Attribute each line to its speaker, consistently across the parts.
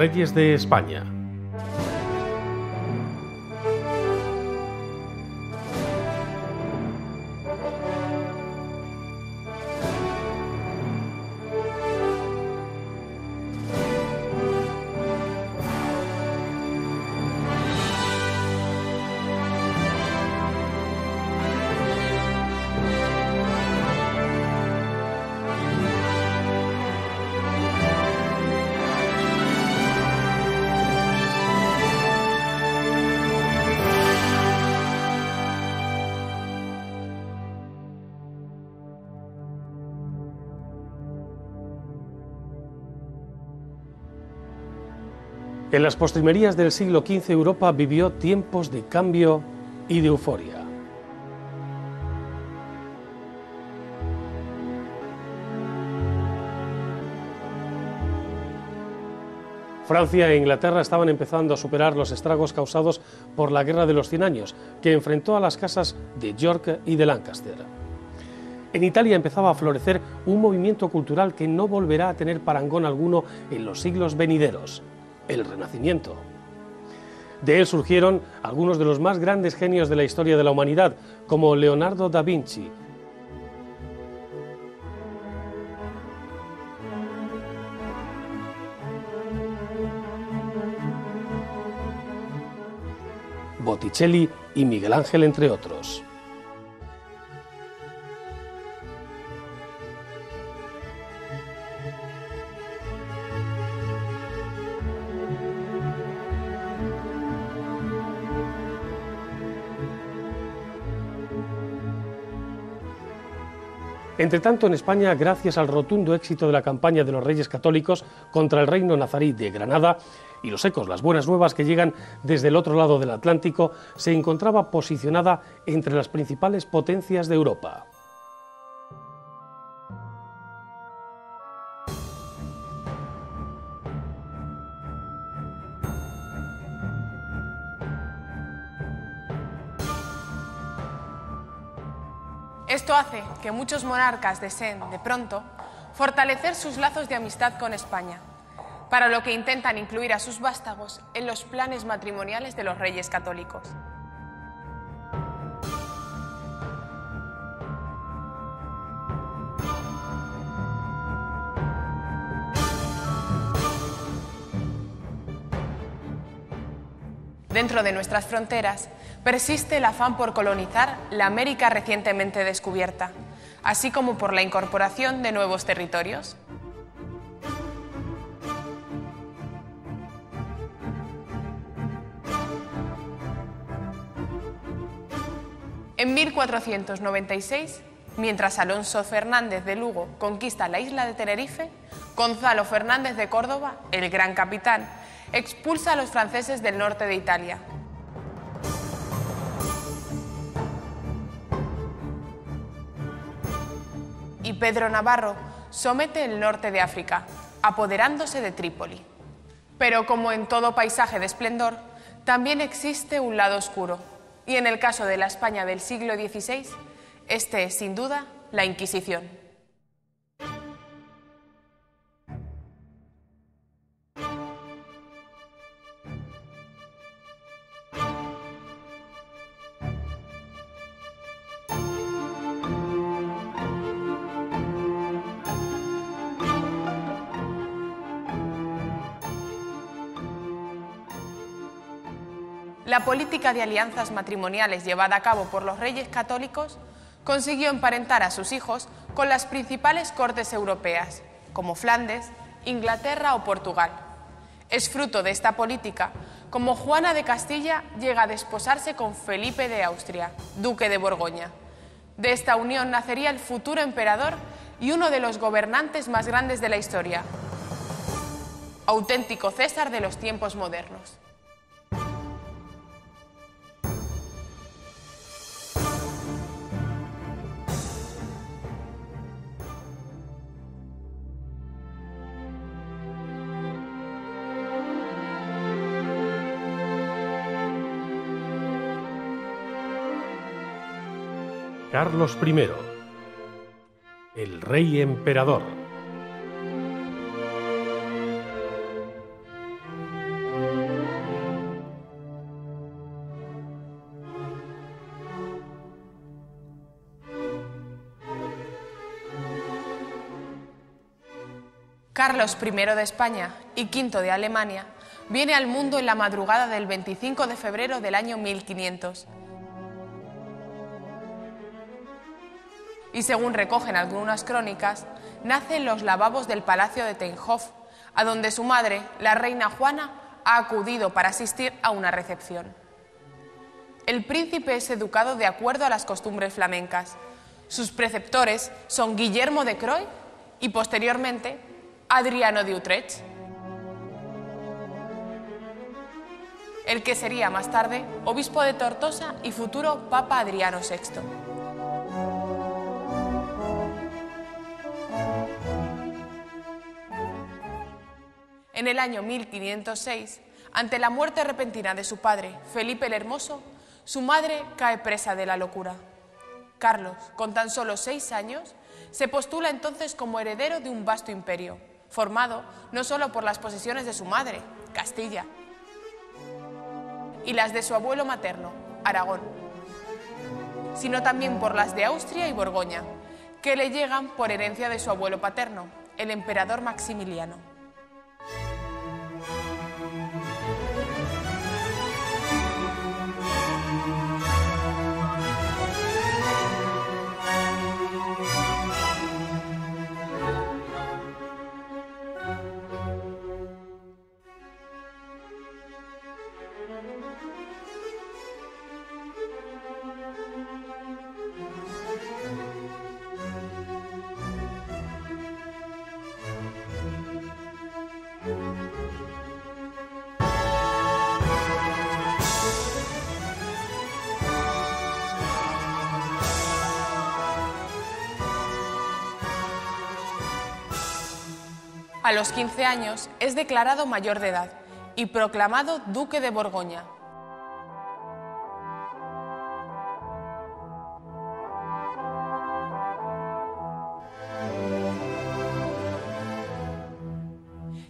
Speaker 1: reyes de España. En las postrimerías del siglo XV Europa vivió tiempos de cambio y de euforia. Francia e Inglaterra estaban empezando a superar los estragos causados por la Guerra de los 100 años, que enfrentó a las casas de York y de Lancaster. En Italia empezaba a florecer un movimiento cultural que no volverá a tener parangón alguno en los siglos venideros: el Renacimiento. De él surgieron algunos de los más grandes genios de la historia de la humanidad, como Leonardo da Vinci, Botticelli y Miguel Ángel, entre otros. Entretanto, en España, gracias al rotundo éxito de la campaña de los Reyes Católicos contra el reino nazarí de Granada y los ecos, las buenas nuevas que llegan desde el otro lado del Atlántico, se encontraba posicionada entre las principales potencias de Europa.
Speaker 2: Esto hace que muchos monarcas deseen, de pronto, fortalecer sus lazos de amistad con España, para lo que intentan incluir a sus vástagos en los planes matrimoniales de los Reyes Católicos. Dentro de nuestras fronteras persiste el afán por colonizar la América recientemente descubierta, así como por la incorporación de nuevos territorios. En 1496, mientras Alonso Fernández de Lugo conquista la isla de Tenerife, Gonzalo Fernández de Córdoba, el gran capitán, expulsa a los franceses del norte de Italia. Y Pedro Navarro somete el norte de África, apoderándose de Trípoli. Pero como en todo paisaje de esplendor, también existe un lado oscuro, y en el caso de la España del siglo XVI, este es sin duda la Inquisición. La política de alianzas matrimoniales llevada a cabo por los Reyes Católicos consiguió emparentar a sus hijos con las principales cortes europeas, como Flandes, Inglaterra o Portugal. Es fruto de esta política como Juana de Castilla llega a desposarse con Felipe de Austria, duque de Borgoña. De esta unión nacería el futuro emperador y uno de los gobernantes más grandes de la historia, auténtico César de los tiempos modernos.
Speaker 1: Carlos I, el rey emperador.
Speaker 2: Carlos I de España y V de Alemania viene al mundo en la madrugada del 25 de febrero del año 1500. Y según recogen algunas crónicas, nace en los lavabos del Palacio de Tenhof, a donde su madre, la reina Juana, ha acudido para asistir a una recepción. El príncipe es educado de acuerdo a las costumbres flamencas. Sus preceptores son Guillermo de Croy y, posteriormente, Adriano de Utrecht, el que sería más tarde obispo de Tortosa y futuro Papa Adriano VI. En el año 1506, ante la muerte repentina de su padre, Felipe el Hermoso, su madre cae presa de la locura. Carlos, con tan solo 6 años, se postula entonces como heredero de un vasto imperio, formado no solo por las posesiones de su madre, Castilla, y las de su abuelo materno, Aragón, sino también por las de Austria y Borgoña, que le llegan por herencia de su abuelo paterno, el emperador Maximiliano. A los 15 años es declarado mayor de edad y proclamado duque de Borgoña.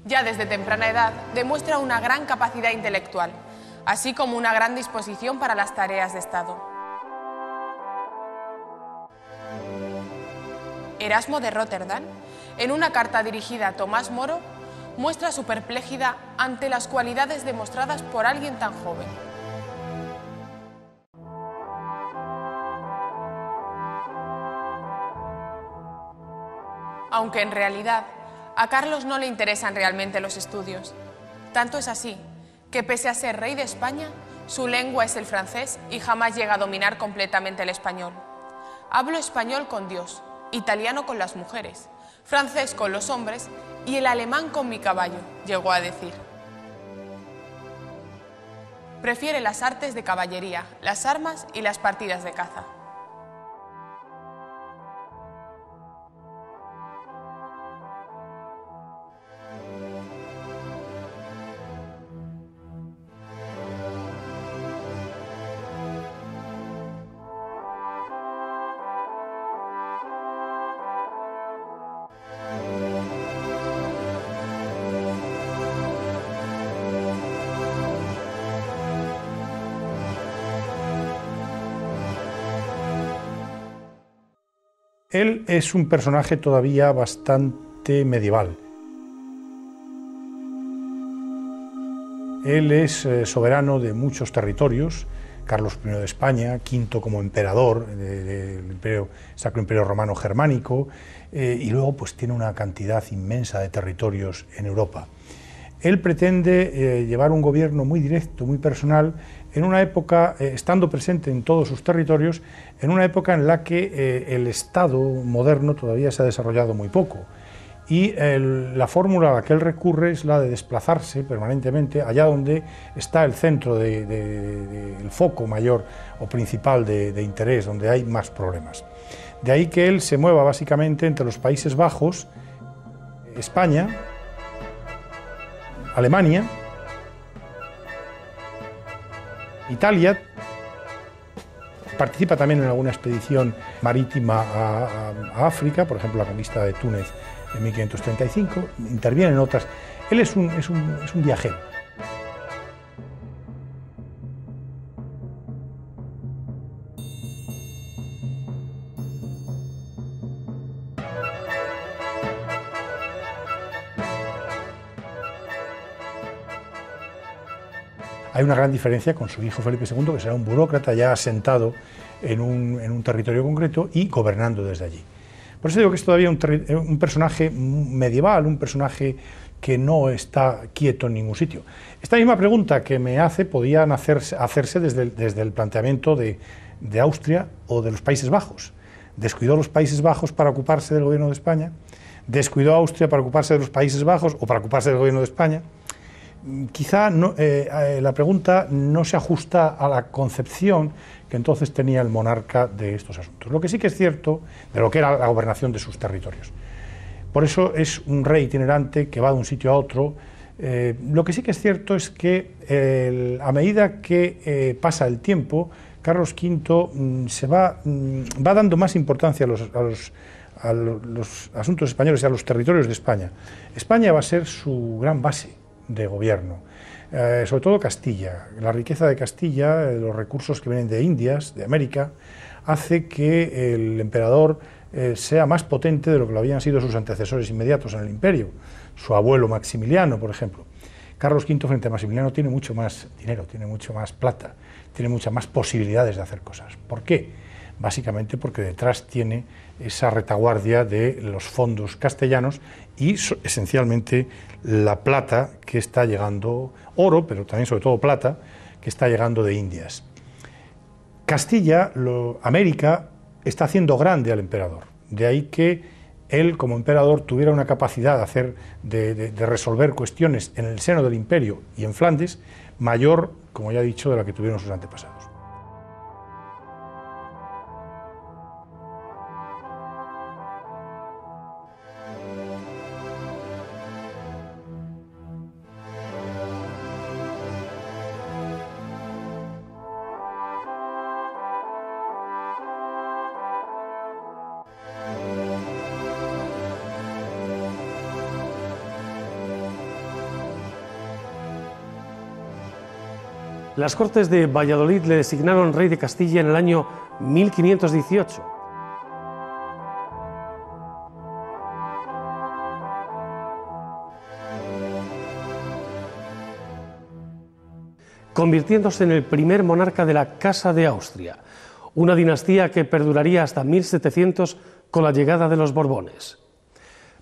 Speaker 2: Ya desde temprana edad demuestra una gran capacidad intelectual, así como una gran disposición para las tareas de Estado. Erasmo de Róterdam, en una carta dirigida a Tomás Moro, muestra su perplejidad ante las cualidades demostradas por alguien tan joven. Aunque en realidad a Carlos no le interesan realmente los estudios. Tanto es así que, pese a ser rey de España, su lengua es el francés y jamás llega a dominar completamente el español. Hablo español con Dios, italiano con las mujeres, francés con los hombres y el alemán con mi caballo, llegó a decir. Prefiere las artes de caballería, las armas y las partidas de caza.
Speaker 3: Él es un personaje todavía bastante medieval. Él es soberano de muchos territorios, Carlos I de España, V como emperador del Sacro Imperio Romano Germánico, y luego pues tiene una cantidad inmensa de territorios en Europa. Él pretende llevar un gobierno muy directo, muy personal, en una época, estando presente en todos sus territorios, en una época en la que el Estado moderno todavía se ha desarrollado muy poco. Y la fórmula a la que él recurre es la de desplazarse permanentemente allá donde está el centro, el foco mayor o principal de interés, donde hay más problemas. De ahí que él se mueva básicamente entre los Países Bajos, España, Alemania, Italia, participa también en alguna expedición marítima a África, por ejemplo la conquista de Túnez en 1535, interviene en otras. Él es un viajero. Hay una gran diferencia con su hijo Felipe II, que será un burócrata ya asentado en un territorio concreto y gobernando desde allí. Por eso digo que es todavía un personaje medieval, un personaje que no está quieto en ningún sitio. Esta misma pregunta que me hace podían hacerse desde el planteamiento de Austria o de los Países Bajos. Descuidó los Países Bajos para ocuparse del gobierno de España, descuidó a Austria para ocuparse de los Países Bajos o para ocuparse del gobierno de España. Quizá no, la pregunta no se ajusta a la concepción que entonces tenía el monarca de estos asuntos. Lo que sí que es cierto de lo que era la gobernación de sus territorios. Por eso es un rey itinerante que va de un sitio a otro. Lo que sí que es cierto es que a medida que pasa el tiempo, Carlos V se va dando más importancia a los asuntos españoles y a los territorios de España. España va a ser su gran base de gobierno, sobre todo Castilla. La riqueza de Castilla, los recursos que vienen de Indias, de América, hace que el emperador sea más potente de lo que lo habían sido sus antecesores inmediatos en el imperio, su abuelo Maximiliano, por ejemplo. Carlos V frente a Maximiliano tiene mucho más dinero, tiene mucho más plata, tiene muchas más posibilidades de hacer cosas. ¿Por qué? Básicamente porque detrás tiene esa retaguardia de los fondos castellanos y esencialmente la plata que está llegando, oro, pero también sobre todo plata, que está llegando de Indias. Castilla, América, está haciendo grande al emperador. De ahí que él, como emperador, tuviera una capacidad de resolver cuestiones en el seno del imperio y en Flandes mayor, como ya he dicho, de la que tuvieron sus antepasados.
Speaker 1: Las Cortes de Valladolid le designaron rey de Castilla en el año 1518. Convirtiéndose en el primer monarca de la Casa de Austria, una dinastía que perduraría hasta 1700 con la llegada de los Borbones.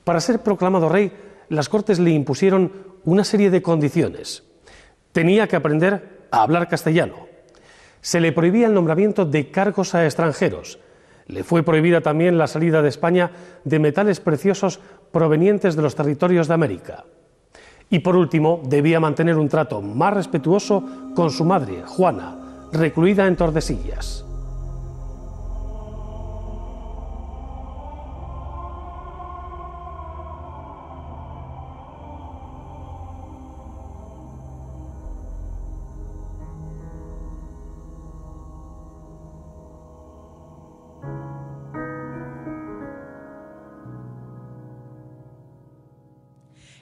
Speaker 1: Para ser proclamado rey, las Cortes le impusieron una serie de condiciones. Tenía que aprender a hablar castellano. Se le prohibía el nombramiento de cargos a extranjeros. Le fue prohibida también la salida de España de metales preciosos provenientes de los territorios de América. Y por último, debía mantener un trato más respetuoso con su madre, Juana, recluida en Tordesillas.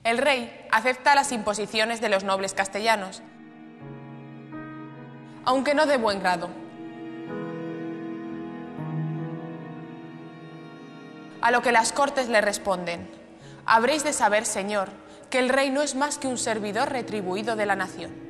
Speaker 2: El rey acepta las imposiciones de los nobles castellanos, aunque no de buen grado. A lo que las Cortes le responden: habréis de saber, señor, que el rey no es más que un servidor retribuido de la nación.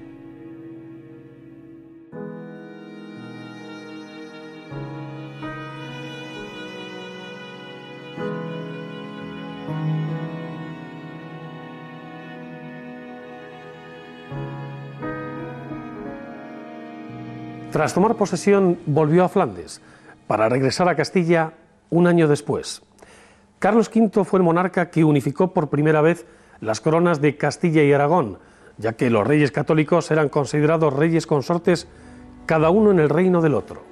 Speaker 1: Tras tomar posesión, volvió a Flandes, para regresar a Castilla un año después. Carlos V fue el monarca que unificó por primera vez las coronas de Castilla y Aragón, ya que los reyes católicos eran considerados reyes consortes, cada uno en el reino del otro.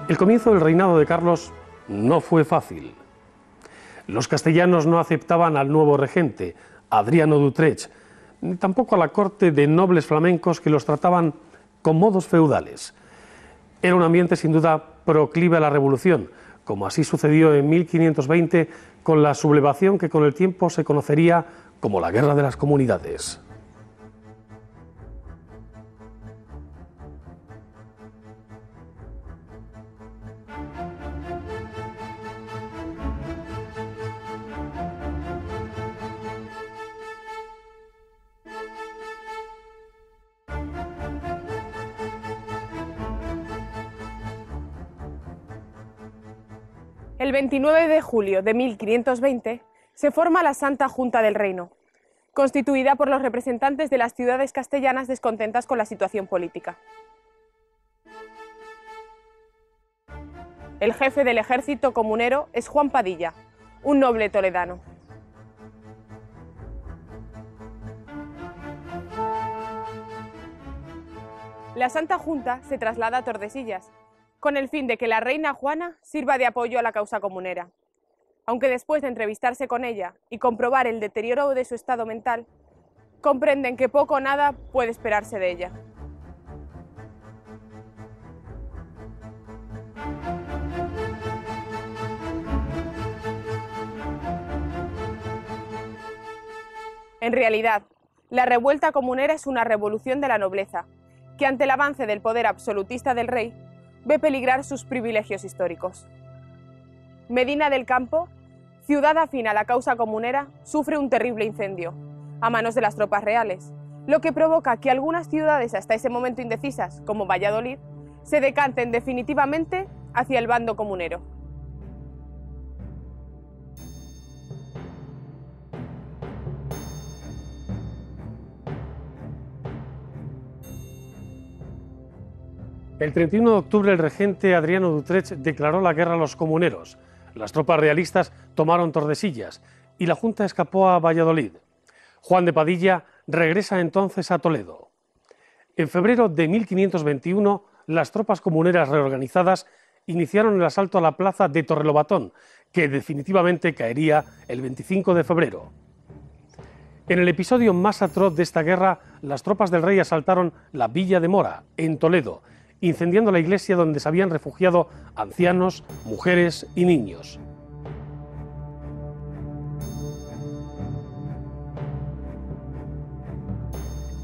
Speaker 1: El comienzo del reinado de Carlos no fue fácil. Los castellanos no aceptaban al nuevo regente, Adriano de Utrecht, ni tampoco a la corte de nobles flamencos que los trataban con modos feudales. Era un ambiente sin duda proclive a la revolución, como así sucedió en 1520 con la sublevación que con el tiempo se conocería como la Guerra de las Comunidades.
Speaker 2: El 29 de julio de 1520 se forma la Santa Junta del Reino, constituida por los representantes de las ciudades castellanas descontentas con la situación política. El jefe del ejército comunero es Juan Padilla, un noble toledano. La Santa Junta se traslada a Tordesillas, con el fin de que la reina Juana sirva de apoyo a la causa comunera, aunque después de entrevistarse con ella y comprobar el deterioro de su estado mental, comprenden que poco o nada puede esperarse de ella. En realidad, la revuelta comunera es una revolución de la nobleza, que ante el avance del poder absolutista del rey, ve peligrar sus privilegios históricos. Medina del Campo, ciudad afín a la causa comunera, sufre un terrible incendio, a manos de las tropas reales, lo que provoca que algunas ciudades hasta ese momento indecisas, como Valladolid, se decanten definitivamente hacia el bando comunero.
Speaker 1: El 31 de octubre el regente Adriano de Utrecht declaró la guerra a los comuneros. Las tropas realistas tomaron Tordesillas y la Junta escapó a Valladolid. Juan de Padilla regresa entonces a Toledo. En febrero de 1521, las tropas comuneras reorganizadas iniciaron el asalto a la plaza de Torrelobatón, que definitivamente caería el 25 de febrero. En el episodio más atroz de esta guerra, las tropas del rey asaltaron la Villa de Mora, en Toledo, incendiando la iglesia donde se habían refugiado ancianos, mujeres y niños.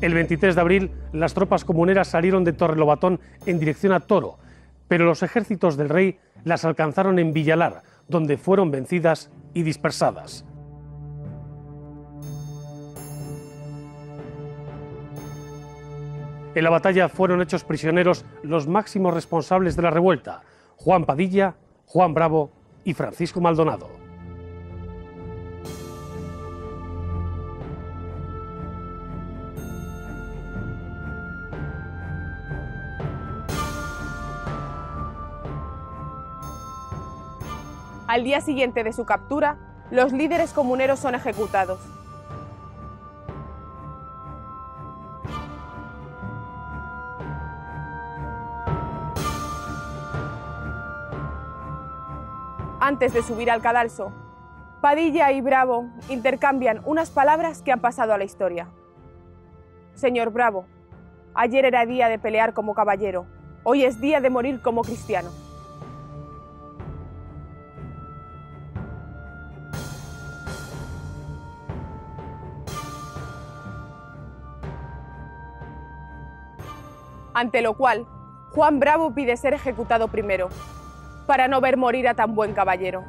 Speaker 1: El 23 de abril, las tropas comuneras salieron de Torrelobatón en dirección a Toro, pero los ejércitos del rey las alcanzaron en Villalar, donde fueron vencidas y dispersadas. En la batalla fueron hechos prisioneros los máximos responsables de la revuelta, Juan Padilla, Juan Bravo y Francisco Maldonado.
Speaker 2: Al día siguiente de su captura, los líderes comuneros son ejecutados. Antes de subir al cadalso, Padilla y Bravo intercambian unas palabras que han pasado a la historia. Señor Bravo, ayer era día de pelear como caballero, hoy es día de morir como cristiano. Ante lo cual, Juan Bravo pide ser ejecutado primero, para no ver morir a tan buen caballero.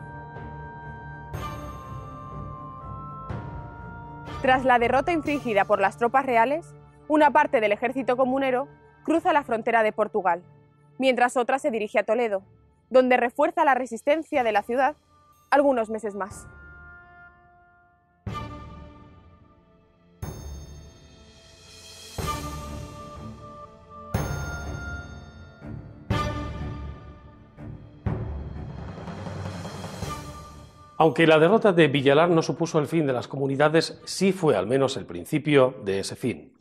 Speaker 2: Tras la derrota infligida por las tropas reales, una parte del ejército comunero cruza la frontera de Portugal, mientras otra se dirige a Toledo, donde refuerza la resistencia de la ciudad algunos meses más.
Speaker 1: Aunque la derrota de Villalar no supuso el fin de las comunidades, sí fue al menos el principio de ese fin.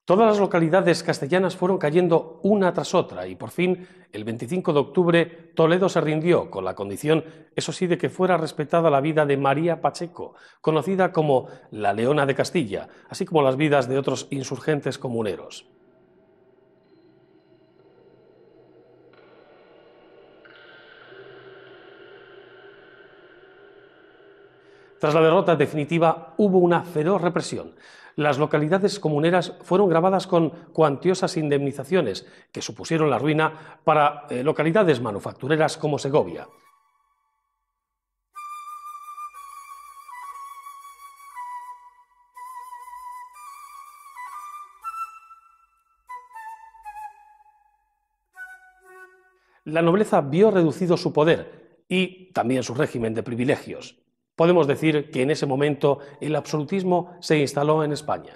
Speaker 1: Todas las localidades castellanas fueron cayendo una tras otra y por fin, el 25 de octubre, Toledo se rindió con la condición, eso sí, de que fuera respetada la vida de María Pacheco, conocida como la Leona de Castilla, así como las vidas de otros insurgentes comuneros. Tras la derrota definitiva hubo una feroz represión. Las localidades comuneras fueron gravadas con cuantiosas indemnizaciones que supusieron la ruina para localidades manufactureras como Segovia. La nobleza vio reducido su poder y también su régimen de privilegios. Podemos decir que en ese momento el absolutismo se instaló en España.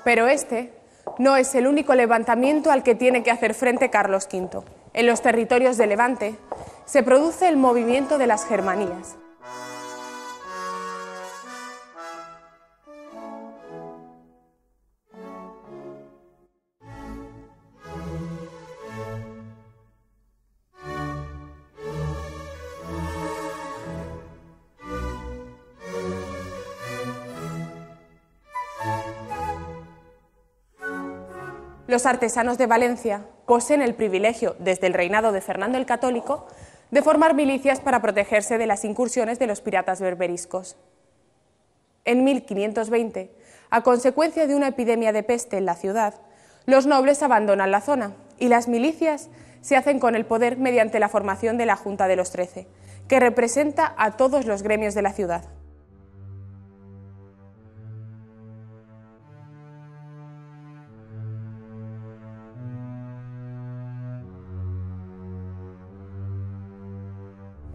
Speaker 2: Pero este no es el único levantamiento al que tiene que hacer frente Carlos V. En los territorios de Levante se produce el movimiento de las Germanías. Los artesanos de Valencia poseen el privilegio, desde el reinado de Fernando el Católico, de formar milicias para protegerse de las incursiones de los piratas berberiscos. En 1520, a consecuencia de una epidemia de peste en la ciudad, los nobles abandonan la zona y las milicias se hacen con el poder mediante la formación de la Junta de los 13, que representa a todos los gremios de la ciudad.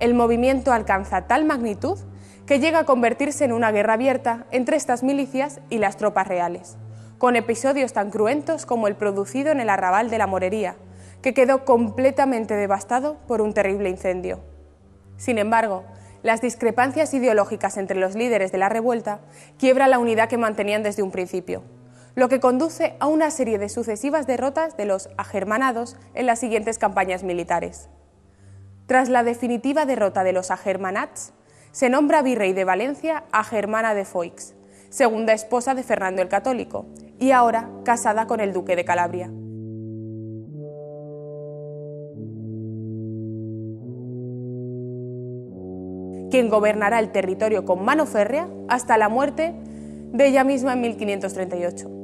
Speaker 2: El movimiento alcanza tal magnitud que llega a convertirse en una guerra abierta entre estas milicias y las tropas reales, con episodios tan cruentos como el producido en el arrabal de la Morería, que quedó completamente devastado por un terrible incendio. Sin embargo, las discrepancias ideológicas entre los líderes de la revuelta quiebran la unidad que mantenían desde un principio, lo que conduce a una serie de sucesivas derrotas de los agermanados en las siguientes campañas militares. Tras la definitiva derrota de los agermanats, se nombra virrey de Valencia a Germana de Foix, segunda esposa de Fernando el Católico, y ahora casada con el duque de Calabria. Quien gobernará el territorio con mano férrea hasta la muerte de ella misma en 1538.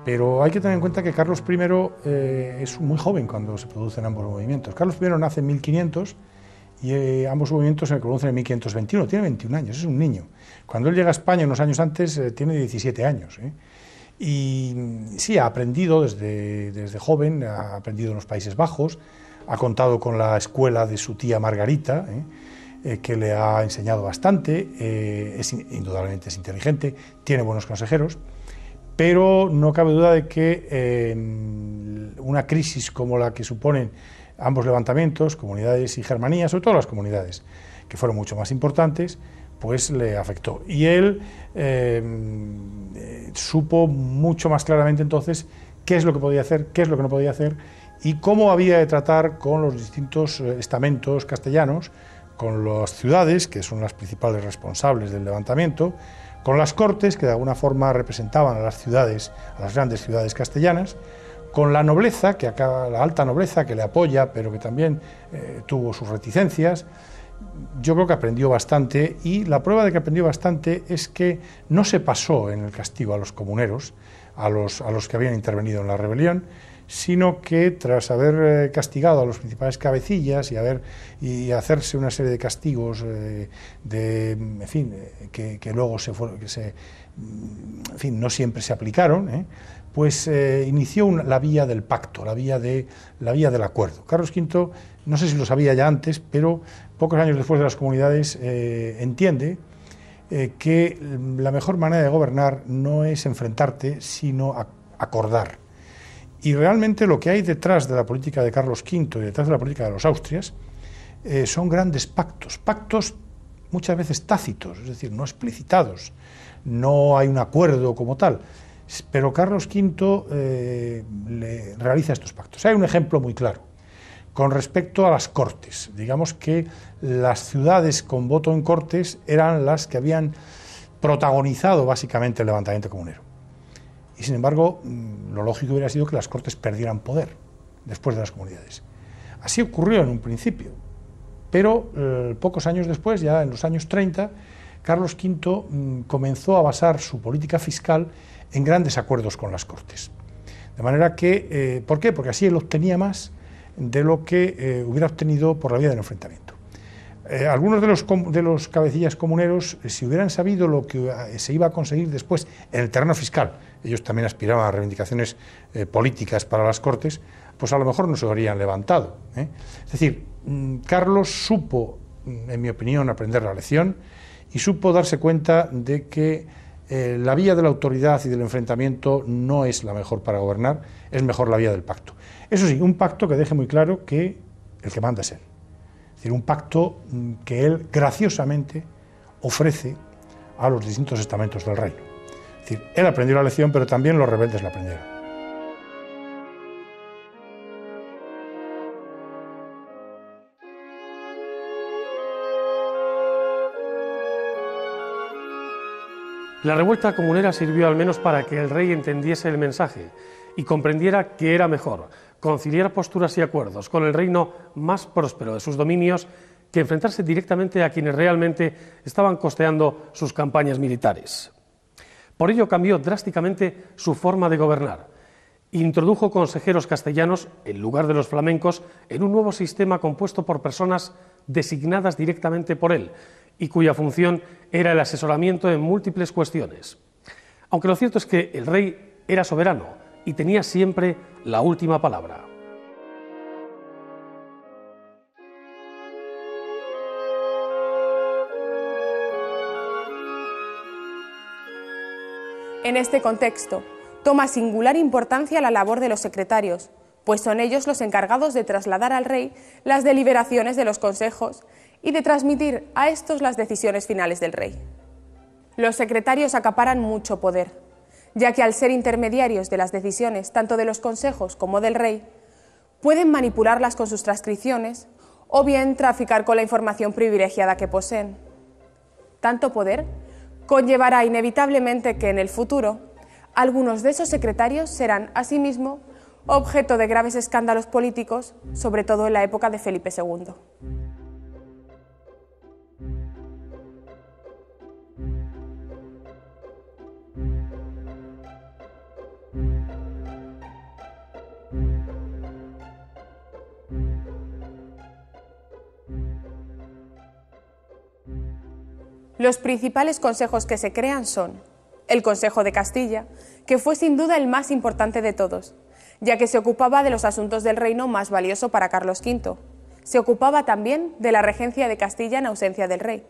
Speaker 3: Pero hay que tener en cuenta que Carlos I es muy joven cuando se producen ambos movimientos. Carlos I nace en 1500 y ambos movimientos se producen en 1521, tiene 21 años, es un niño. Cuando él llega a España unos años antes tiene 17 años. Y sí, ha aprendido desde joven, ha aprendido en los Países Bajos, ha contado con la escuela de su tía Margarita, que le ha enseñado bastante, indudablemente es inteligente, tiene buenos consejeros. Pero no cabe duda de que una crisis como la que suponen ambos levantamientos, comunidades y germanías, sobre todo las comunidades, que fueron mucho más importantes, pues le afectó. Y él supo mucho más claramente entonces qué es lo que podía hacer, qué es lo que no podía hacer y cómo había de tratar con los distintos estamentos castellanos, con las ciudades, que son las principales responsables del levantamiento, con las cortes, que de alguna forma representaban a las ciudades, a las grandes ciudades castellanas, con la nobleza, que acá, la alta nobleza, que le apoya, pero que también tuvo sus reticencias. Yo creo que aprendió bastante, y la prueba de que aprendió bastante es que no se pasó en el castigo a los comuneros, a los que habían intervenido en la rebelión, sino que tras haber castigado a los principales cabecillas y hacerse una serie de castigos que luego no siempre se aplicaron, pues inició la vía del pacto, la vía del acuerdo. Carlos V, no sé si lo sabía ya antes, pero pocos años después de las comunidades entiende que la mejor manera de gobernar no es enfrentarte, sino acordar. Y realmente lo que hay detrás de la política de Carlos V y detrás de la política de los Austrias son grandes pactos muchas veces tácitos, es decir, no explicitados, no hay un acuerdo como tal, pero Carlos V realiza estos pactos. Hay un ejemplo muy claro con respecto a las Cortes. Digamos que las ciudades con voto en Cortes eran las que habían protagonizado básicamente el levantamiento comunero. Y sin embargo, lo lógico hubiera sido que las Cortes perdieran poder después de las comunidades. Así ocurrió en un principio, pero pocos años después, ya en los años 30, Carlos V comenzó a basar su política fiscal en grandes acuerdos con las Cortes. De manera que, ¿por qué? Porque así él obtenía más de lo que hubiera obtenido por la vía del enfrentamiento. Algunos de los cabecillas comuneros, si hubieran sabido lo que se iba a conseguir después en el terreno fiscal, ellos también aspiraban a reivindicaciones políticas para las Cortes, pues a lo mejor no se habrían levantado. Es decir, Carlos supo, en mi opinión, aprender la lección y supo darse cuenta de que la vía de la autoridad y del enfrentamiento no es la mejor para gobernar, es mejor la vía del pacto. Eso sí, un pacto que deje muy claro que el que manda es él. Es decir, un pacto que él graciosamente ofrece a los distintos estamentos del reino. Es decir, él aprendió la lección, pero también los rebeldes la aprendieron.
Speaker 1: La revuelta comunera sirvió al menos para que el rey entendiese el mensaje y comprendiera que era mejor conciliar posturas y acuerdos con el reino más próspero de sus dominios que enfrentarse directamente a quienes realmente estaban costeando sus campañas militares. Por ello cambió drásticamente su forma de gobernar. Introdujo consejeros castellanos, en lugar de los flamencos, en un nuevo sistema compuesto por personas designadas directamente por él y cuya función era el asesoramiento en múltiples cuestiones. Aunque lo cierto es que el rey era soberano y tenía siempre la última palabra.
Speaker 2: En este contexto, toma singular importancia la labor de los secretarios, pues son ellos los encargados de trasladar al rey las deliberaciones de los consejos y de transmitir a estos las decisiones finales del rey. Los secretarios acaparan mucho poder, ya que al ser intermediarios de las decisiones tanto de los consejos como del rey, pueden manipularlas con sus transcripciones o bien traficar con la información privilegiada que poseen. Tanto poder conllevará inevitablemente que en el futuro algunos de esos secretarios serán asimismo objeto de graves escándalos políticos, sobre todo en la época de Felipe II. Los principales consejos que se crean son el Consejo de Castilla, que fue sin duda el más importante de todos, ya que se ocupaba de los asuntos del reino más valioso para Carlos V. Se ocupaba también de la regencia de Castilla en ausencia del rey,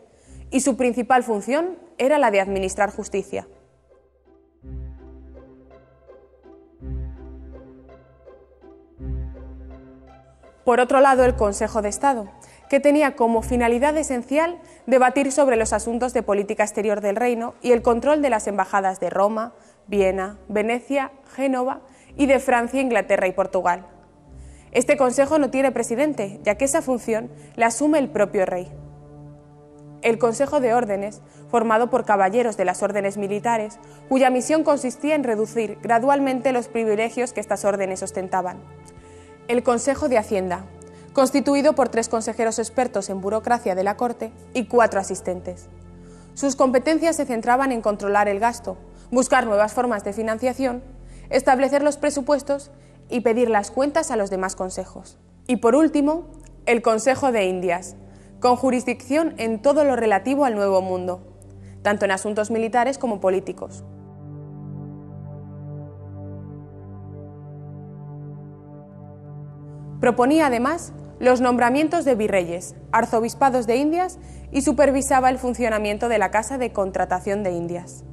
Speaker 2: y su principal función era la de administrar justicia. Por otro lado, el Consejo de Estado, que tenía como finalidad esencial debatir sobre los asuntos de política exterior del reino y el control de las embajadas de Roma, Viena, Venecia, Génova y de Francia, Inglaterra y Portugal. Este consejo no tiene presidente, ya que esa función la asume el propio rey. El Consejo de Órdenes, formado por caballeros de las órdenes militares, cuya misión consistía en reducir gradualmente los privilegios que estas órdenes ostentaban. El Consejo de Hacienda, constituido por 3 consejeros expertos en burocracia de la corte y 4 asistentes. Sus competencias se centraban en controlar el gasto, buscar nuevas formas de financiación, establecer los presupuestos y pedir las cuentas a los demás consejos. Y por último, el Consejo de Indias, con jurisdicción en todo lo relativo al Nuevo Mundo, tanto en asuntos militares como políticos. Proponía además los nombramientos de virreyes, arzobispados de Indias y supervisaba el funcionamiento de la Casa de Contratación de Indias.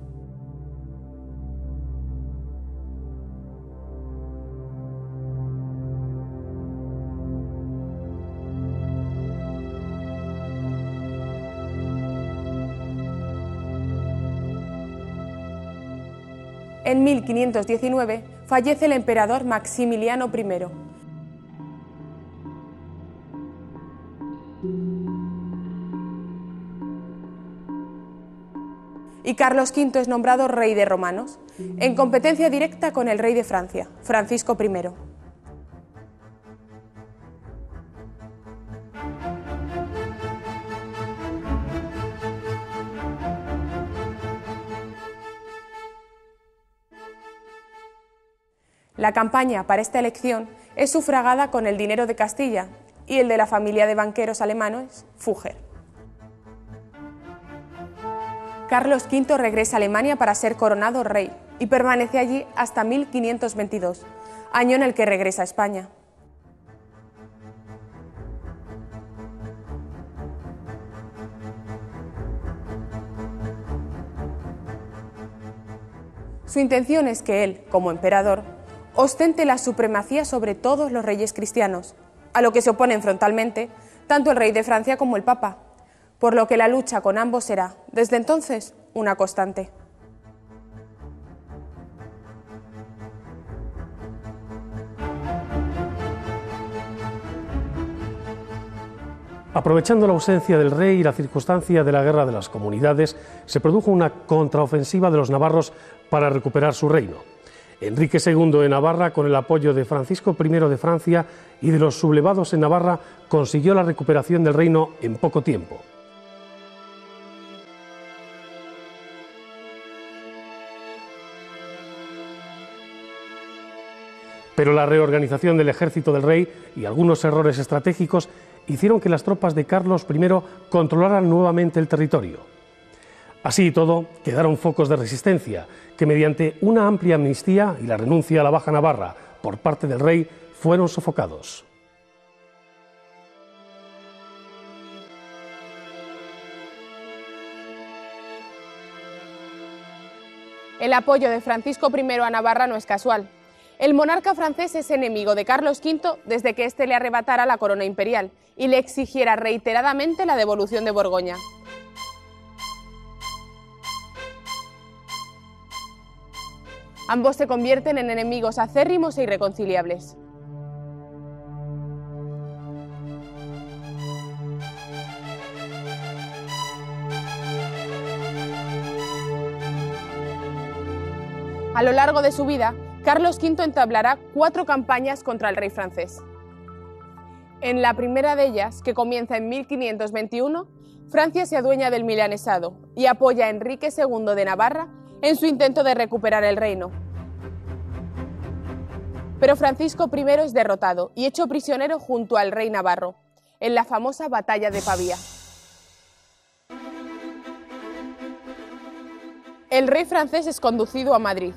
Speaker 2: En 1519 fallece el emperador Maximiliano I. Y Carlos V es nombrado rey de romanos, en competencia directa con el rey de Francia, Francisco I. La campaña para esta elección es sufragada con el dinero de Castilla y el de la familia de banqueros alemanes Fugger. Carlos V regresa a Alemania para ser coronado rey y permanece allí hasta 1522, año en el que regresa a España. Su intención es que él, como emperador, ostente la supremacía sobre todos los reyes cristianos, a lo que se oponen frontalmente tanto el rey de Francia como el Papa, por lo que la lucha con ambos será, desde entonces, una constante.
Speaker 1: Aprovechando la ausencia del rey y la circunstancia de la guerra de las comunidades, se produjo una contraofensiva de los navarros para recuperar su reino. Enrique II de Navarra, con el apoyo de Francisco I de Francia y de los sublevados en Navarra, consiguió la recuperación del reino en poco tiempo. Pero la reorganización del ejército del rey y algunos errores estratégicos hicieron que las tropas de Carlos I controlaran nuevamente el territorio. Así y todo, quedaron focos de resistencia que, mediante una amplia amnistía y la renuncia a la Baja Navarra por parte del rey, fueron sofocados.
Speaker 2: El apoyo de Francisco I a Navarra no es casual. El monarca francés es enemigo de Carlos V desde que éste le arrebatara la corona imperial y le exigiera reiteradamente la devolución de Borgoña. Ambos se convierten en enemigos acérrimos e irreconciliables. A lo largo de su vida, Carlos V entablará 4 campañas contra el rey francés. En la primera de ellas, que comienza en 1521, Francia se adueña del milanesado y apoya a Enrique II de Navarra en su intento de recuperar el reino. Pero Francisco I es derrotado y hecho prisionero junto al rey navarro, en la famosa batalla de Pavía. El rey francés es conducido a Madrid.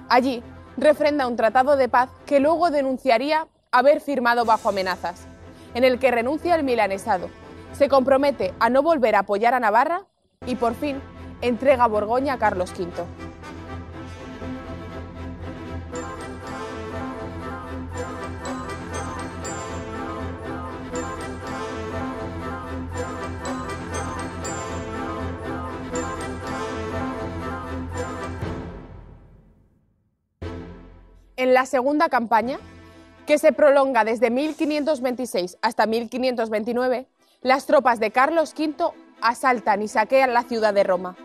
Speaker 2: Allí refrenda un tratado de paz que luego denunciaría haber firmado bajo amenazas, en el que renuncia al milanesado, se compromete a no volver a apoyar a Navarra y por fin entrega Borgoña a Carlos V. En la segunda campaña, que se prolonga desde 1526 hasta 1529, las tropas de Carlos V asaltan y saquean la ciudad de Roma.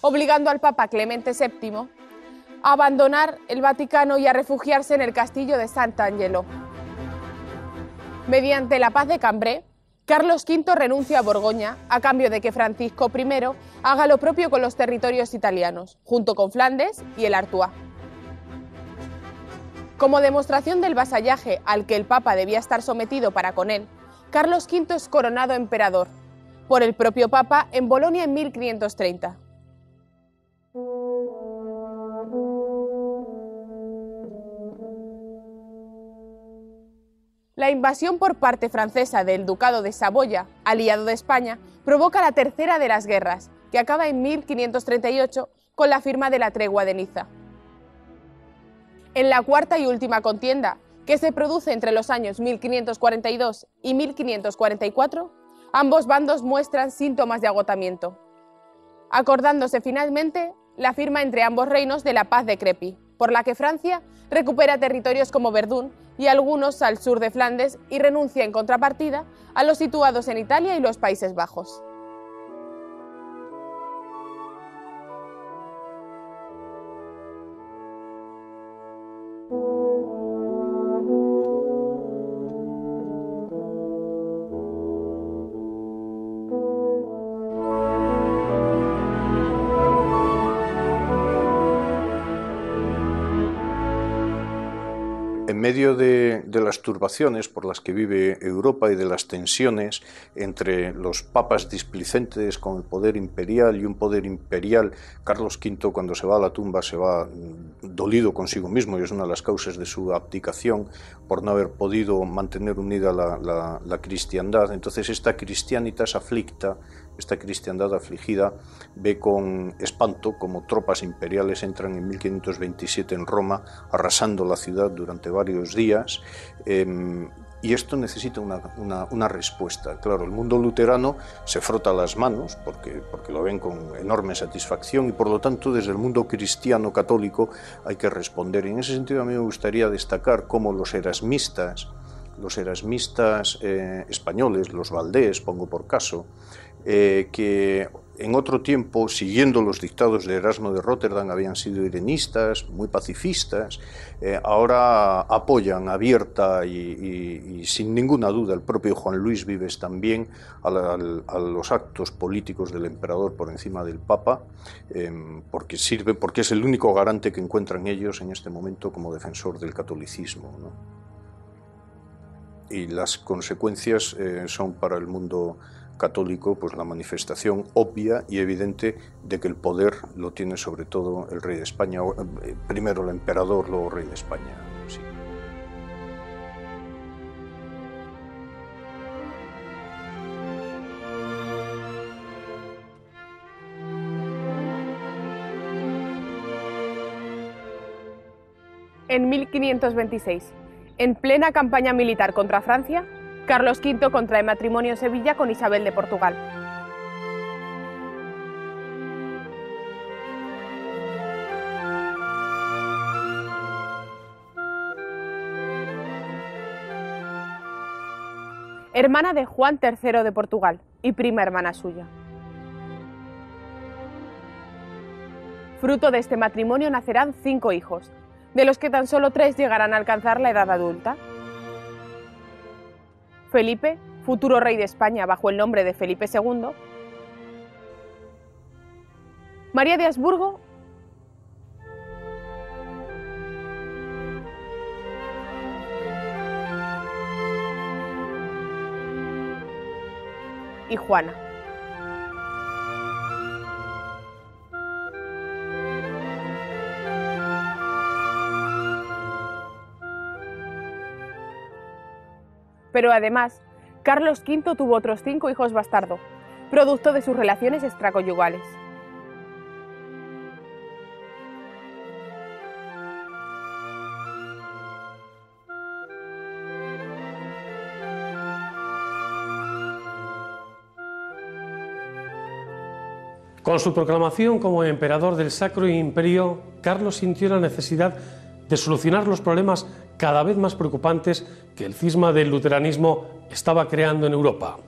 Speaker 2: Obligando al Papa Clemente VII a abandonar el Vaticano y a refugiarse en el castillo de Sant'Angelo. Mediante la paz de Cambrai, Carlos V renuncia a Borgoña a cambio de que Francisco I haga lo propio con los territorios italianos, junto con Flandes y el Artois. Como demostración del vasallaje al que el Papa debía estar sometido para con él, Carlos V es coronado emperador por el propio Papa en Bolonia en 1530. La invasión por parte francesa del Ducado de Saboya, aliado de España, provoca la tercera de las guerras, que acaba en 1538 con la firma de la Tregua de Niza. En la cuarta y última contienda, que se produce entre los años 1542 y 1544, ambos bandos muestran síntomas de agotamiento, acordándose finalmente la firma entre ambos reinos de la Paz de Crepy, por la que Francia recupera territorios como Verdún y algunos al sur de Flandes y renuncia en contrapartida a los situados en Italia y los Países Bajos.
Speaker 4: En medio de las turbaciones por las que vive Europa y de las tensiones entre los papas displicentes con el poder imperial y un poder imperial, Carlos V, cuando se va a la tumba, se va dolido consigo mismo, y es una de las causas de su abdicación por no haber podido mantener unida la cristiandad. Entonces esta cristianitas aflicta, esta cristiandad afligida, ve con espanto como tropas imperiales entran en 1527 en Roma, arrasando la ciudad durante varios días, y esto necesita una respuesta. Claro, el mundo luterano se frota las manos porque lo ven con enorme satisfacción, y por lo tanto desde el mundo cristiano católico hay que responder. Y en ese sentido a mí me gustaría destacar cómo los erasmistas españoles, los Valdés, pongo por caso, que en otro tiempo, siguiendo los dictados de Erasmo de Róterdam, habían sido irenistas, muy pacifistas, ahora apoyan abierta y sin ninguna duda, el propio Juan Luis Vives también, a los actos políticos del emperador por encima del Papa, porque es el único garante que encuentran ellos en este momento como defensor del catolicismo, ¿no? Y las consecuencias son para el mundo católico pues la manifestación obvia y evidente de que el poder lo tiene sobre todo el rey de España, primero el emperador, luego rey de España. Sí.
Speaker 2: En 1526, en plena campaña militar contra Francia, Carlos V contrae matrimonio en Sevilla con Isabel de Portugal. Hermana de Juan III de Portugal y prima hermana suya. Fruto de este matrimonio nacerán 5 hijos, de los que tan solo 3 llegarán a alcanzar la edad adulta. Felipe, futuro rey de España bajo el nombre de Felipe II, María de Habsburgo y Juana. Pero además, Carlos V tuvo otros 5 hijos bastardo, producto de sus relaciones extraconyugales.
Speaker 1: Con su proclamación como emperador del Sacro Imperio, Carlos sintió la necesidad de solucionar los problemas cada vez más preocupantes que el cisma del luteranismo estaba creando en Europa.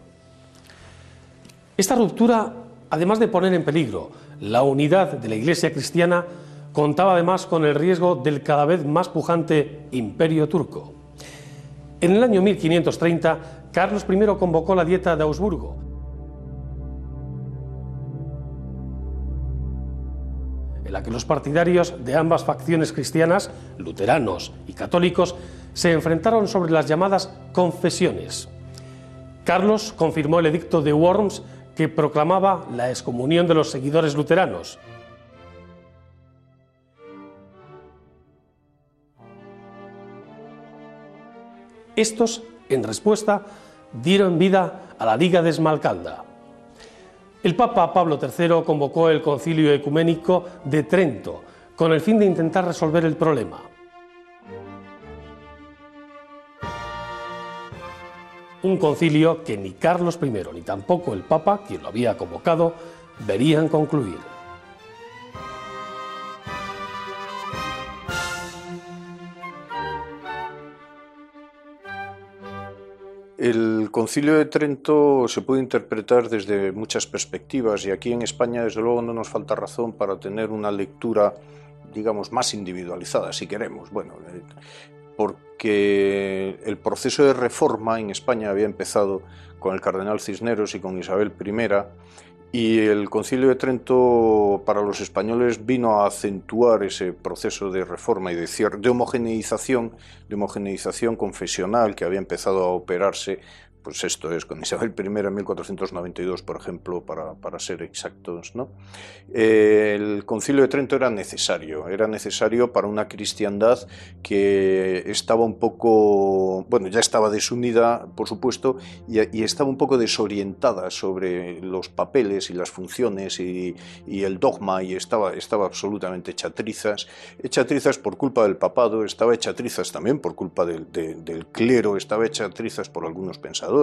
Speaker 1: Esta ruptura, además de poner en peligro la unidad de la Iglesia cristiana, contaba además con el riesgo del cada vez más pujante Imperio turco. En el año 1530, Carlos I convocó la Dieta de Augsburgo, en la que los partidarios de ambas facciones cristianas, luteranos y católicos, se enfrentaron sobre las llamadas confesiones. Carlos confirmó el edicto de Worms, que proclamaba la excomunión de los seguidores luteranos. Estos En respuesta, dieron vida a la Liga de Esmalcalda. El Papa Pablo III convocó el Concilio Ecuménico de Trento con el fin de intentar resolver el problema. Un concilio que ni Carlos I ni tampoco el Papa, quien lo había convocado, verían concluir.
Speaker 4: El Concilio de Trento se puede interpretar desde muchas perspectivas y aquí en España desde luego no nos falta razón para tener una lectura, digamos, más individualizada, si queremos. Bueno, porque el proceso de reforma en España había empezado con el cardenal Cisneros y con Isabel I, y el Concilio de Trento para los españoles vino a acentuar ese proceso de reforma y de homogeneización confesional que había empezado a operarse, pues esto es, con Isabel I en 1492, por ejemplo, para ser exactos, ¿no? El Concilio de Trento era necesario para una cristiandad que estaba un poco, bueno, ya estaba desunida, por supuesto, y estaba un poco desorientada sobre los papeles y las funciones y el dogma, y estaba absolutamente hecha trizas por culpa del papado, estaba hecha trizas también por culpa del clero, estaba hecha trizas por algunos pensadores,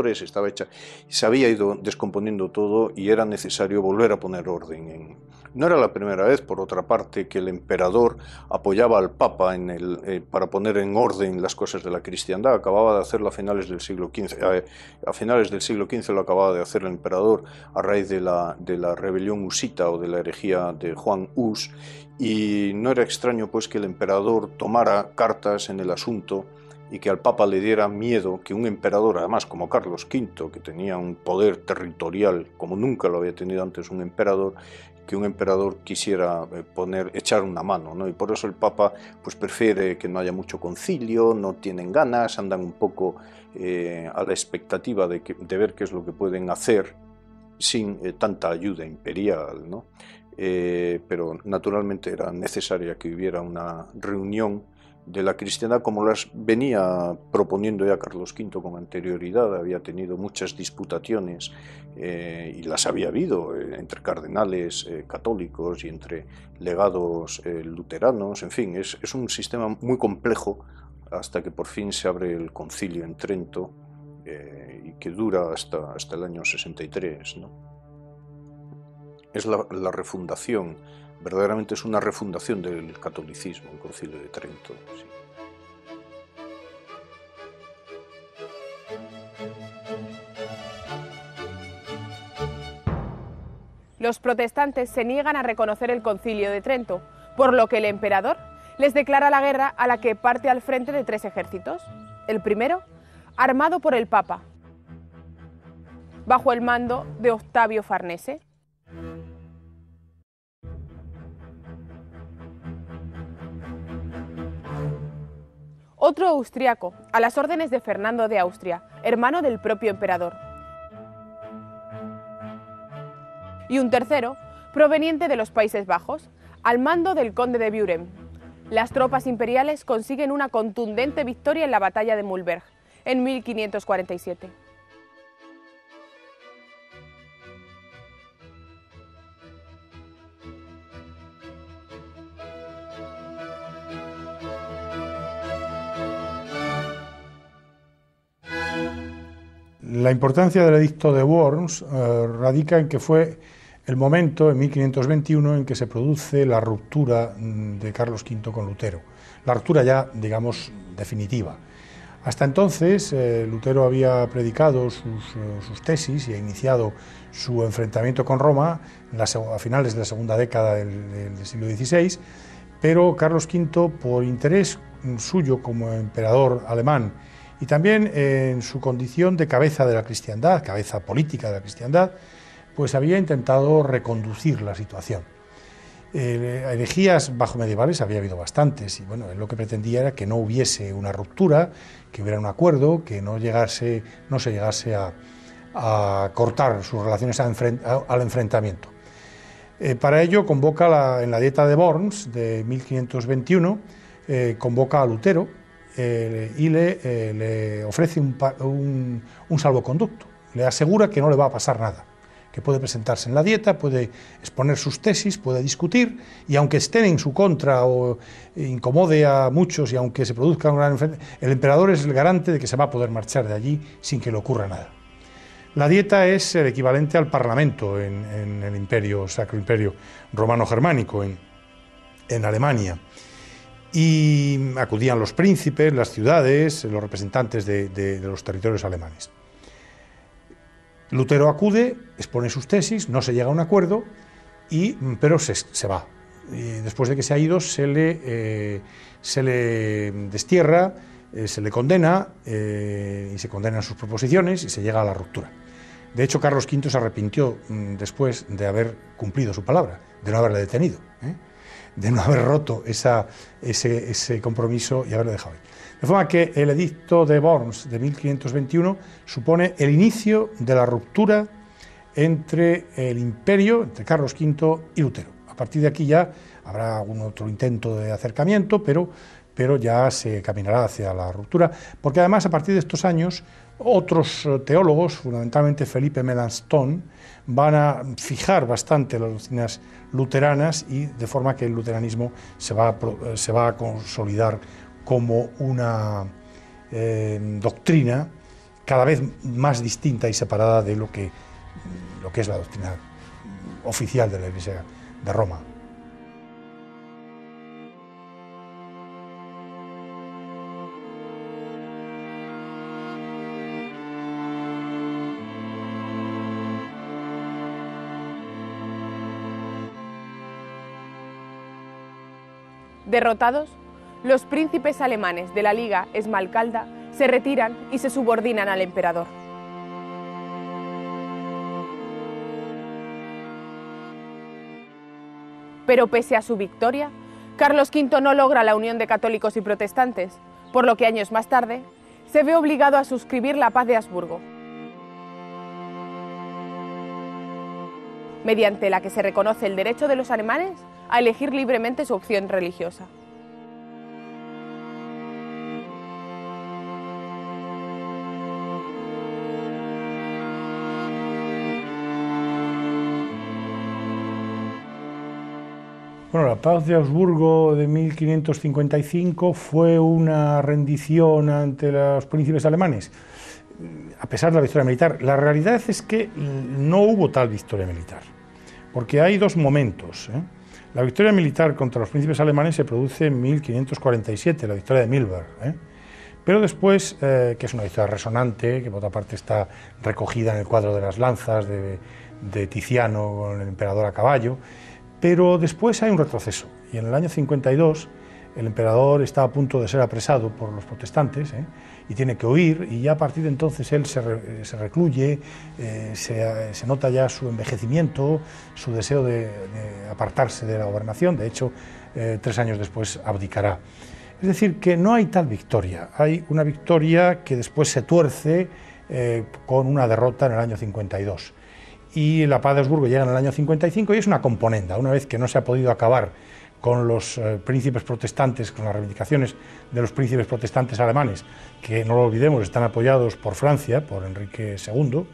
Speaker 4: se había ido descomponiendo todo y era necesario volver a poner orden. No era la primera vez, por otra parte, que el emperador apoyaba al Papa para poner en orden las cosas de la cristiandad. Acababa de hacerlo a finales del siglo XV. A finales del siglo XV lo acababa de hacer el emperador a raíz de la rebelión husita o de la herejía de Juan Hus, y no era extraño pues que el emperador tomara cartas en el asunto y que al Papa le diera miedo que un emperador, además como Carlos V, que tenía un poder territorial como nunca lo había tenido antes un emperador, que un emperador quisiera echar una mano, ¿no? Y por eso el Papa pues prefiere que no haya mucho concilio, no tienen ganas, andan un poco a la expectativa de ver qué es lo que pueden hacer sin tanta ayuda imperial, ¿no? Pero naturalmente era necesaria que hubiera una reunión de la cristiandad como las venía proponiendo ya Carlos V con anterioridad. Había tenido muchas disputaciones y las había habido entre cardenales católicos y entre legados luteranos. En fin, es un sistema muy complejo hasta que por fin se abre el concilio en Trento y que dura hasta el año 63, ¿no? Es la refundación. Verdaderamente es una refundación del catolicismo, el Concilio de Trento. Sí.
Speaker 2: Los protestantes se niegan a reconocer el Concilio de Trento, por lo que el emperador les declara la guerra, a la que parte al frente de 3 ejércitos. El primero, armado por el Papa, bajo el mando de Octavio Farnese. Otro austriaco, a las órdenes de Fernando de Austria, hermano del propio emperador. Y un tercero, proveniente de los Países Bajos, al mando del conde de Buren. Las tropas imperiales consiguen una contundente victoria en la batalla de Mühlberg, en 1547.
Speaker 3: La importancia del edicto de Worms radica en que fue el momento, en 1521, en que se produce la ruptura de Carlos V con Lutero. La ruptura ya, digamos, definitiva. Hasta entonces, Lutero había predicado sus tesis y ha iniciado su enfrentamiento con Roma a finales de la segunda década del siglo XVI, pero Carlos V, por interés suyo como emperador alemán, y también en su condición de cabeza de la cristiandad, cabeza política de la cristiandad, pues había intentado reconducir la situación. Herejías bajo medievales había habido bastantes, y bueno, él lo que pretendía era que no hubiese una ruptura, que hubiera un acuerdo, que no se llegase a cortar sus relaciones al enfrentamiento. Para ello convoca en la Dieta de Worms de 1521, convoca a Lutero, y le ofrece un salvoconducto, le asegura que no le va a pasar nada, que puede presentarse en la Dieta, puede exponer sus tesis, puede discutir, y aunque estén en su contra o incomode a muchos y aunque se produzca un gran enfrentamiento, el emperador es el garante de que se va a poder marchar de allí sin que le ocurra nada. La Dieta es el equivalente al Parlamento en el Imperio, Sacro Imperio Romano-Germánico, en Alemania. Y acudían los príncipes, las ciudades, los representantes de los territorios alemanes. Lutero acude, expone sus tesis, no se llega a un acuerdo, pero se va. Y después de que se ha ido, se le destierra, se le condena, y se condenan sus proposiciones y se llega a la ruptura. De hecho, Carlos V se arrepintió después de haber cumplido su palabra, de no haberle detenido, de no haber roto ese compromiso y haberle dejado ir. De forma que el edicto de Worms de 1521 supone el inicio de la ruptura entre el imperio, entre Carlos V y Lutero. A partir de aquí ya habrá algún otro intento de acercamiento, pero ya se caminará hacia la ruptura, porque además a partir de estos años otros teólogos, fundamentalmente Felipe Melanchthon, van a fijar bastante las doctrinas luteranas y de forma que el luteranismo se va a consolidar como una doctrina cada vez más distinta y separada de lo que es la doctrina oficial de la Iglesia de Roma.
Speaker 2: Derrotados, los príncipes alemanes de la Liga Esmalcalda se retiran y se subordinan al emperador. Pero pese a su victoria, Carlos V no logra la unión de católicos y protestantes, por lo que años más tarde se ve obligado a suscribir la Paz de Habsburgo, mediante la que se reconoce el derecho de los alemanes a elegir libremente su opción religiosa.
Speaker 3: Bueno, la Paz de Augsburgo de 1555 fue una rendición ante los príncipes alemanes, a pesar de la victoria militar. La realidad es que no hubo tal victoria militar, porque hay dos momentos. La victoria militar contra los príncipes alemanes se produce en 1547, la victoria de Milberg, pero después, que es una victoria resonante, que por otra parte está recogida en el cuadro de las lanzas de Tiziano con el emperador a caballo, pero después hay un retroceso, y en el año 52 el emperador está a punto de ser apresado por los protestantes, y tiene que huir, y ya a partir de entonces él se recluye, se nota ya su envejecimiento, su deseo de apartarse de la gobernación. De hecho, 3 años después abdicará. Es decir, que no hay tal victoria, hay una victoria que después se tuerce con una derrota en el año 52. Y la Paz de Augsburgo llega en el año 55 y es una componenda. Una vez que no se ha podido acabar con los príncipes protestantes, con las reivindicaciones de los príncipes protestantes alemanes, que no lo olvidemos, están apoyados por Francia, por Enrique II,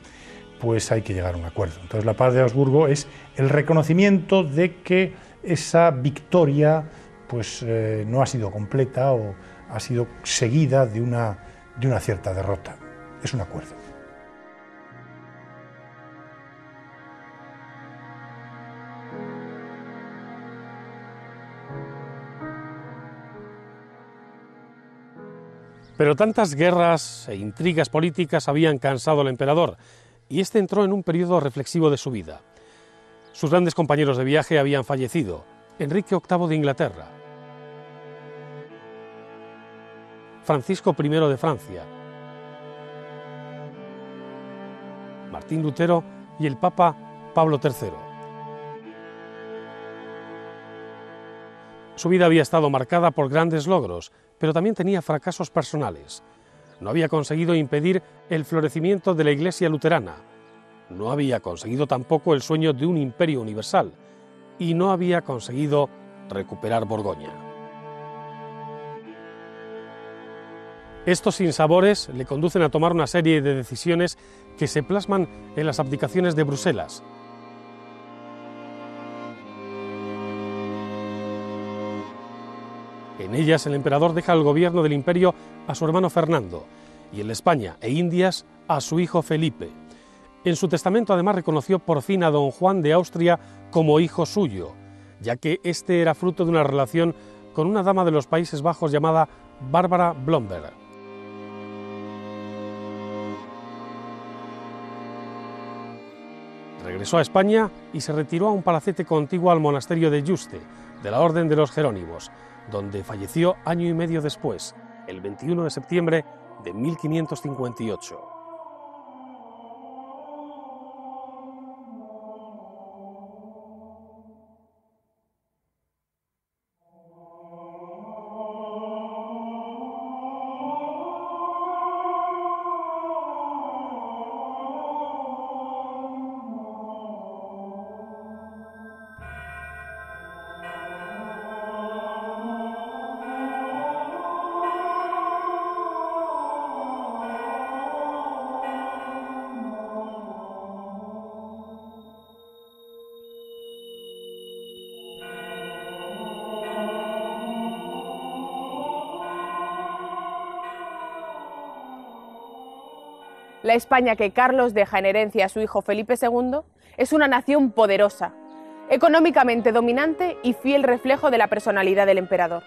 Speaker 3: pues hay que llegar a un acuerdo. Entonces la Paz de Augsburgo es el reconocimiento de que esa victoria pues, no ha sido completa o ha sido seguida de una cierta derrota. Es un acuerdo.
Speaker 1: Pero tantas guerras e intrigas políticas habían cansado al emperador, y este entró en un periodo reflexivo de su vida. Sus grandes compañeros de viaje habían fallecido: Enrique VIII de Inglaterra, Francisco I de Francia, Martín Lutero y el Papa Pablo III. Su vida había estado marcada por grandes logros, pero también tenía fracasos personales. No había conseguido impedir el florecimiento de la Iglesia luterana, no había conseguido tampoco el sueño de un imperio universal, y no había conseguido recuperar Borgoña. Estos sinsabores le conducen a tomar una serie de decisiones que se plasman en las abdicaciones de Bruselas. En ellas el emperador deja el gobierno del imperio a su hermano Fernando y en España e Indias a su hijo Felipe. En su testamento además reconoció por fin a don Juan de Austria como hijo suyo, ya que este era fruto de una relación con una dama de los Países Bajos llamada Bárbara Blomberg. Regresó a España y se retiró a un palacete contiguo al monasterio de Yuste, de la Orden de los Jerónimos, donde falleció año y medio después, el 21 de septiembre de 1558.
Speaker 2: La España que Carlos deja en herencia a su hijo Felipe II es una nación poderosa, económicamente dominante y fiel reflejo de la personalidad del emperador.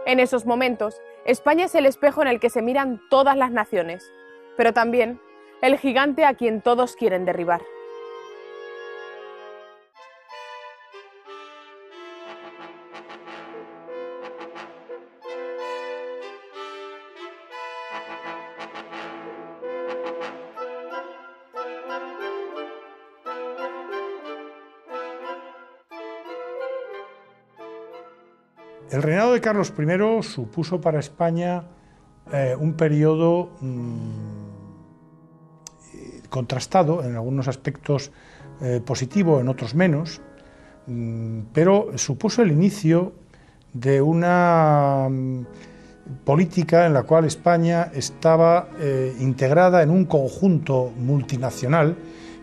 Speaker 2: En esos momentos, España es el espejo en el que se miran todas las naciones, pero también el gigante a quien todos quieren derribar.
Speaker 3: El reinado de Carlos I supuso para España un periodo contrastado, en algunos aspectos positivo, en otros menos, pero supuso el inicio de una política en la cual España estaba integrada en un conjunto multinacional,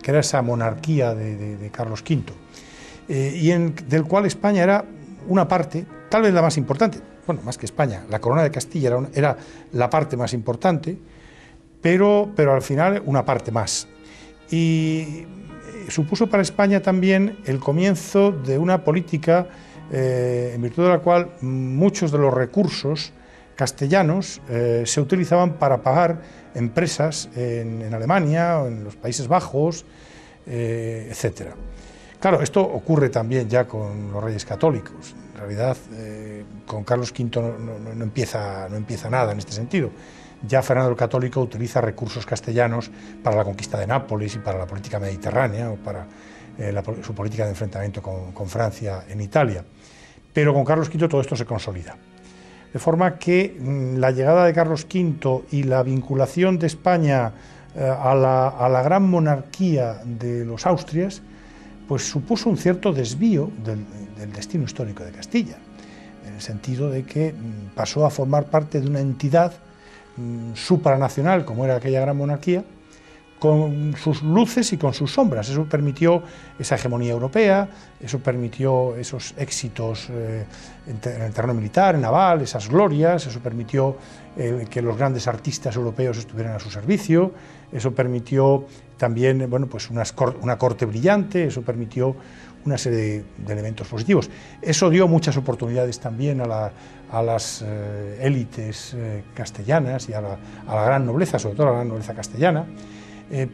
Speaker 3: que era esa monarquía de Carlos V, del cual España era una parte, tal vez la más importante, bueno, más que España, la corona de Castilla era la parte más importante, pero al final una parte más. Y supuso para España también el comienzo de una política en virtud de la cual muchos de los recursos castellanos se utilizaban para pagar empresas en Alemania o en los Países Bajos, etcétera. Claro, esto ocurre también ya con los reyes católicos. En realidad, con Carlos V no empieza nada en este sentido. Ya Fernando el Católico utiliza recursos castellanos para la conquista de Nápoles y para la política mediterránea o para su política de enfrentamiento con Francia en Italia. Pero con Carlos V todo esto se consolida. De forma que la llegada de Carlos V y la vinculación de España a la gran monarquía de los Austrias pues supuso un cierto desvío del destino histórico de Castilla, en el sentido de que pasó a formar parte de una entidad supranacional, como era aquella gran monarquía, con sus luces y con sus sombras. Eso permitió esa hegemonía europea, eso permitió esos éxitos en el terreno militar, naval, esas glorias, eso permitió que los grandes artistas europeos estuvieran a su servicio, eso permitió también pues una corte brillante, eso permitió una serie de elementos positivos. Eso dio muchas oportunidades también a las élites castellanas y a la gran nobleza, sobre todo a la gran nobleza castellana,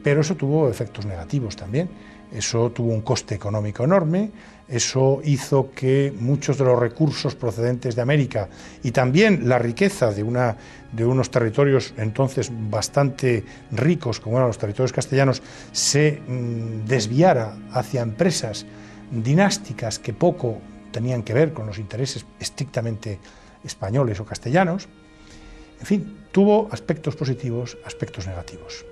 Speaker 3: pero eso tuvo efectos negativos también. Eso tuvo un coste económico enorme, eso hizo que muchos de los recursos procedentes de América y también la riqueza de unos territorios entonces bastante ricos, como eran los territorios castellanos, se desviara hacia empresas dinásticas que poco tenían que ver con los intereses estrictamente españoles o castellanos. En fin, tuvo aspectos positivos, aspectos negativos.